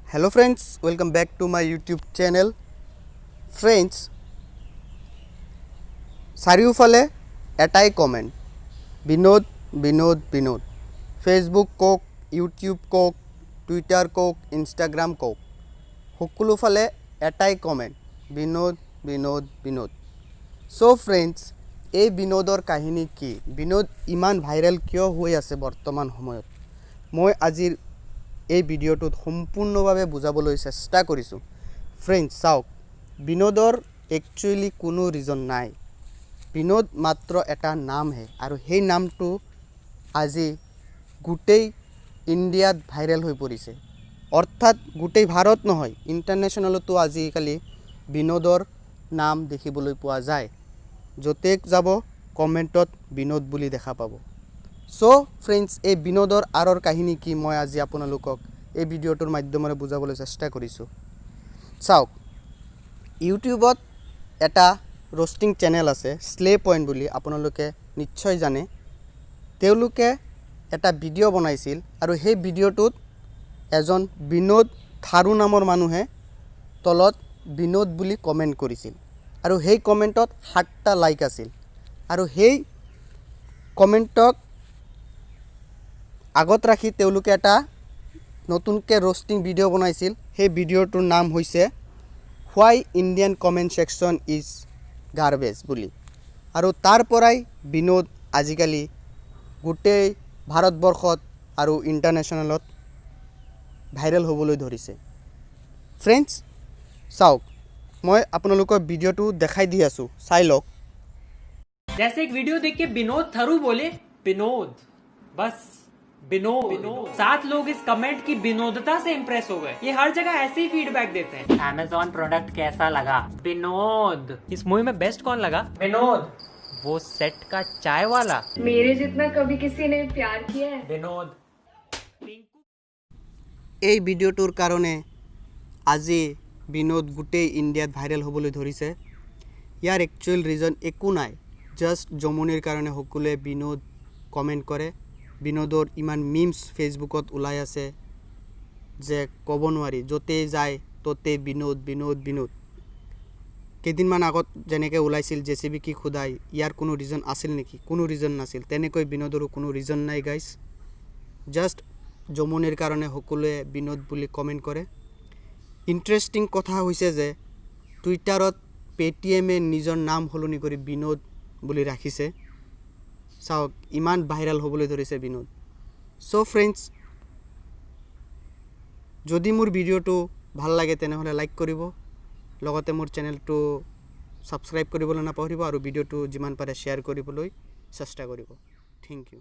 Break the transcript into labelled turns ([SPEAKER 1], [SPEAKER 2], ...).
[SPEAKER 1] Hello friends, welcome back to my YouTube channel. Friends, চাৰিওফালে এটাই comment Vinod Vinod Vinod Facebook কওক YouTube কওক টুইটাৰ কওক ইনষ্টাগ্ৰাম কওক সকলোফালে এটাই comment Vinod Vinod Vinod so friends এই বিনোদৰ কাহিনী কি বিনোদ ইমান ভাইৰেল কিয় হৈ আছে বৰ্তমান সময়ত মই আজিৰ এই ভিডিঅ'টোত সম্পূৰ্ণভাৱে বুজাবলৈ চেষ্টা কৰিছোঁ ফ্ৰেণ্ডছ চাওক বিনোদৰ একচুৱেলি কোনো ৰিজন নাই বিনোদ মাত্ৰ এটা নামহে আৰু সেই নামটো আজি গোটেই ইণ্ডিয়াত ভাইৰেল হৈ পৰিছে অৰ্থাৎ গোটেই ভাৰত নহয় ইণ্টাৰনেশ্যনেলতো আজিকালি বিনোদৰ নাম দেখিবলৈ পোৱা যায় য'তে যাব কমেণ্টত বিনোদ বুলি দেখা পাব সো ফ্ৰেণ্ডছ এই বিনোদৰ আঁৰৰ কাহিনী কি মই আজি আপোনালোকক এই ভিডিঅ'টোৰ মাধ্যমেৰে বুজাবলৈ চেষ্টা কৰিছোঁ চাওক ইউটিউবত এটা रोस्टिंग चैनल আছে স্লে পয়েন্ট বুলি আপোনালোকে নিশ্চয় জানে তেওঁলোকে এটা ভিডিও বনাইছিল আৰু সেই ভিডিওটোত এজন বিনোদ থাৰু নামৰ মানুহে তলত বিনোদ বুলি কমেন্ট কৰিছিল আৰু সেই কমেন্টত 7টা লাইক আছিল আৰু সেই কমেন্টক আগত ৰাখি তেওঁলোকে এটা নতুনকে रोस्टिंग ভিডিও বনাইছিল সেই ভিডিওটোৰ নাম হৈছে why Indian comment section is garbage বুলি আৰু তাৰ পৰাই বিনোদ আজিকালি গোটেই ভাৰতবৰ্ষত আৰু ইণ্টাৰনেশ্যনেলত ভাইৰেল হ'বলৈ ধৰিছে ফ্ৰেণ্ডছ চাওক মই আপোনালোকক ভিডিঅ'টো দেখাই দি আছোঁ চাই লওক
[SPEAKER 2] जैसे एक वीडियो देख के विनोद थरू बोले विनोद बस विनोद 7 लोग इस कमेंट की विनोदता से इंप्रेस हो गए ये हर जगह ऐसे ही फीडबैक देते हैं Amazon प्रोडक्ट कैसा लगा विनोद इस मूवी में बेस्ट कौन लगा विनोद वो सेट का चाय वाला
[SPEAKER 3] मेरे जितना कभी किसी ने प्यार किया है
[SPEAKER 2] विनोद
[SPEAKER 1] এই ভিডিঅ'টোৰ কাৰণে আজি বিনোদ গোটেই ইণ্ডিয়াত ভাইৰেল হ'বলৈ ধৰিছে ইয়াৰ একচুৱেল ৰিজন একো নাই জাষ্ট জমনিৰ কাৰণে সকলোৱে বিনোদ কমেণ্ট কৰে বিনোদৰ ইমান মিমছ ফেচবুকত ওলাই আছে যে ক'ব নোৱাৰি য'তে যায় ত'তে বিনোদ বিনোদ বিনোদ কেইদিনমান আগত যেনেকৈ ওলাইছিল জেচিবি কি খুদাই ইয়াৰ কোনো ৰিজন আছিল নেকি কোনো ৰিজন নাছিল তেনেকৈ বিনোদৰো কোনো ৰিজন নাই গাইজ জাষ্ট জমনিৰ কাৰণে সকলোৱে বিনোদ বুলি কমেণ্ট কৰে ইণ্টাৰেষ্টিং কথা হৈছে যে টুইটাৰত পেটিএমে নিজৰ নাম সলনি কৰি বিনোদ বুলি ৰাখিছে চাওক ইমান ভাইৰেল হ'বলৈ ধৰিছে বিনোদ সো ফ্ৰেণ্ডছ যদি মোৰ ভিডিঅ'টো ভাল লাগে তেনেহ'লে লাইক কৰিব লগতে মোৰ চেনেলটো ছাবস্ক্ৰাইব কৰিবলৈ নাপাহৰিব আৰু ভিডিঅ'টো যিমান পাৰে শ্বেয়াৰ কৰিবলৈ চেষ্টা কৰিব থেংক ইউ